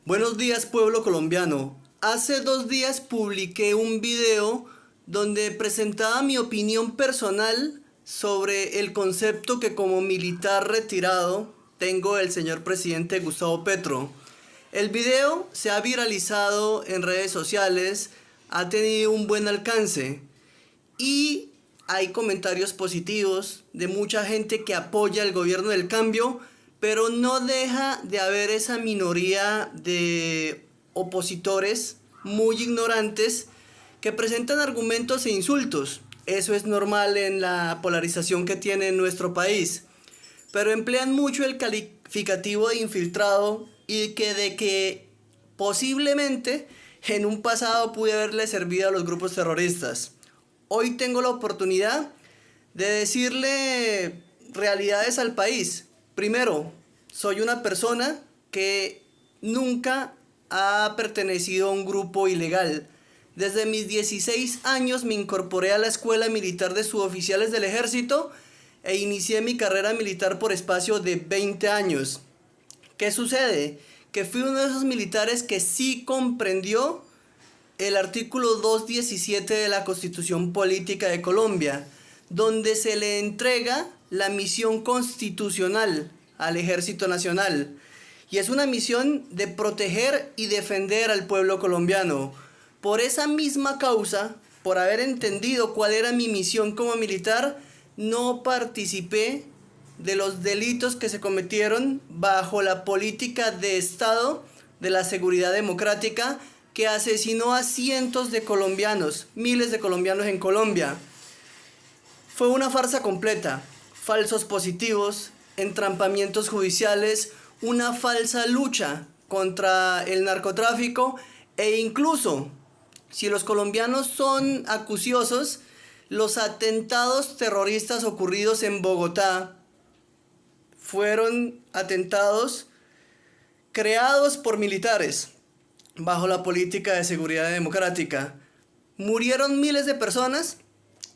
Buenos días, pueblo colombiano. Hace 2 días publiqué un video donde presentaba mi opinión personal sobre el concepto que como militar retirado tengo del señor presidente Gustavo Petro. El video se ha viralizado en redes sociales, ha tenido un buen alcance y hay comentarios positivos de mucha gente que apoya el gobierno del cambio, pero no deja de haber esa minoría de opositores muy ignorantes que presentan argumentos e insultos. Eso es normal en la polarización que tiene nuestro país, pero emplean mucho el calificativo de infiltrado y de que posiblemente en un pasado pude haberle servido a los grupos terroristas. Hoy tengo la oportunidad de decirle realidades al país. Primero, soy una persona que nunca ha pertenecido a un grupo ilegal. Desde mis 16 años me incorporé a la Escuela Militar de Suboficiales del Ejército e inicié mi carrera militar por espacio de 20 años. ¿Qué sucede? Que fui uno de esos militares que sí comprendió el artículo 217 de la Constitución Política de Colombia, donde se le entrega la misión constitucional al Ejército Nacional. Y es una misión de proteger y defender al pueblo colombiano. Por esa misma causa, por haber entendido cuál era mi misión como militar, no participé de los delitos que se cometieron bajo la política de Estado de la seguridad democrática que asesinó a cientos de colombianos, miles de colombianos en Colombia. Fue una farsa completa, falsos positivos, entrampamientos judiciales, una falsa lucha contra el narcotráfico e incluso, si los colombianos son acuciosos, los atentados terroristas ocurridos en Bogotá fueron atentados creados por militares bajo la política de seguridad democrática. Murieron miles de personas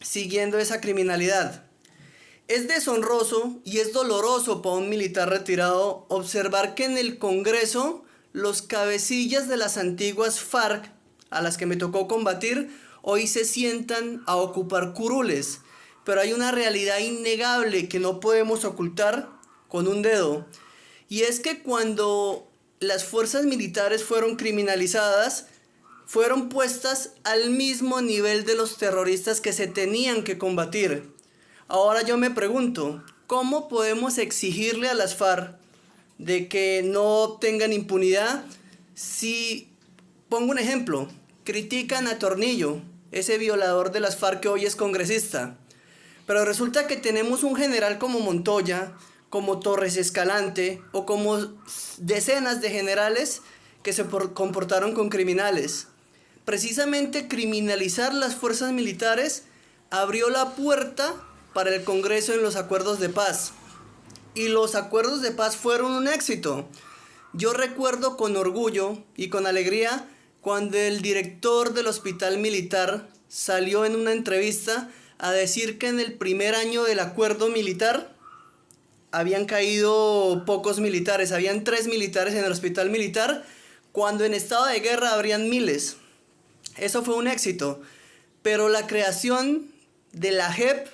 siguiendo esa criminalidad. Es deshonroso y es doloroso para un militar retirado observar que en el Congreso los cabecillas de las antiguas FARC, a las que me tocó combatir, hoy se sientan a ocupar curules. Pero hay una realidad innegable que no podemos ocultar con un dedo. Y es que cuando las fuerzas militares fueron criminalizadas, fueron puestas al mismo nivel de los terroristas que se tenían que combatir. Ahora yo me pregunto, ¿cómo podemos exigirle a las FARC de que no tengan impunidad si, pongo un ejemplo, critican a Tornillo, ese violador de las FARC que hoy es congresista? Pero resulta que tenemos un general como Montoya, como Torres Escalante o como decenas de generales que se comportaron con criminales. Precisamente criminalizar las fuerzas militares abrió la puerta para el Congreso en los acuerdos de paz. Y los acuerdos de paz fueron un éxito. Yo recuerdo con orgullo y con alegría cuando el director del hospital militar salió en una entrevista a decir que en el primer año del acuerdo militar habían caído pocos militares, habían 3 militares en el hospital militar, cuando en estado de guerra habrían miles. Eso fue un éxito, pero la creación de la JEP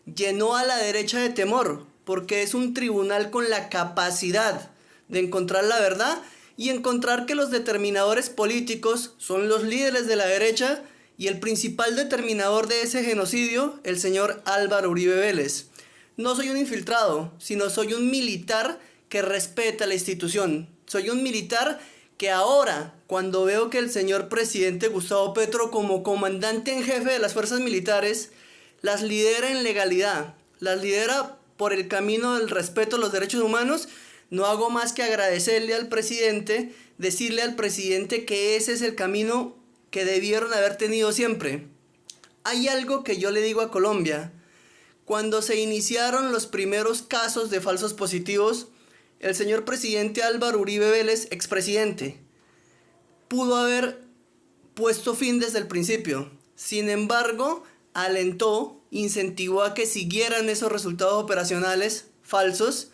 llenó a la derecha de temor, porque es un tribunal con la capacidad de encontrar la verdad y encontrar que los determinadores políticos son los líderes de la derecha y el principal determinador de ese genocidio, el señor Álvaro Uribe Vélez. No soy un infiltrado, sino soy un militar que respeta la institución. Soy un militar que ahora, cuando veo que el señor presidente Gustavo Petro, como comandante en jefe de las fuerzas militares, las lidera en legalidad, las lidera por el camino del respeto a los derechos humanos, no hago más que agradecerle al presidente, decirle al presidente que ese es el camino que debieron haber tenido siempre. Hay algo que yo le digo a Colombia. Cuando se iniciaron los primeros casos de falsos positivos, el señor presidente Álvaro Uribe Vélez, expresidente, pudo haber puesto fin desde el principio. Sin embargo, alentó, incentivó a que siguieran esos resultados operacionales falsos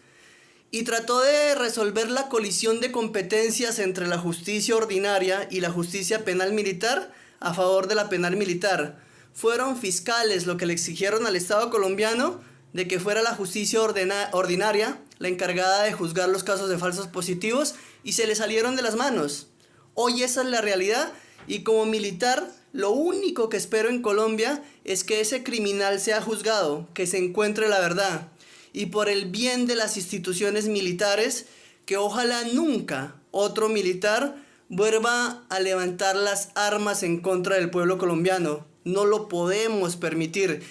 y trató de resolver la colisión de competencias entre la justicia ordinaria y la justicia penal militar a favor de la penal militar. Fueron fiscales lo que le exigieron al Estado colombiano de que fuera la justicia ordinaria la encargada de juzgar los casos de falsos positivos y se le salieron de las manos. Hoy esa es la realidad y como militar lo único que espero en Colombia es que ese criminal sea juzgado, que se encuentre la verdad y por el bien de las instituciones militares que ojalá nunca otro militar vuelva a levantar las armas en contra del pueblo colombiano. No lo podemos permitir.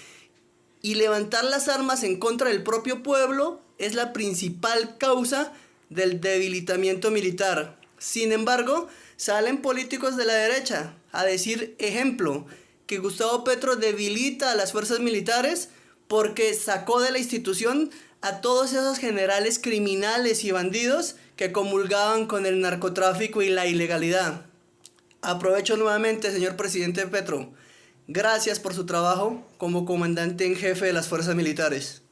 Y levantar las armas en contra del propio pueblo es la principal causa del debilitamiento militar. Sin embargo, salen políticos de la derecha a decir, ejemplo, que Gustavo Petro debilita a las fuerzas militares porque sacó de la institución a todos esos generales criminales y bandidos que comulgaban con el narcotráfico y la ilegalidad. Aprovecho nuevamente, señor presidente Petro. Gracias por su trabajo como comandante en jefe de las fuerzas militares.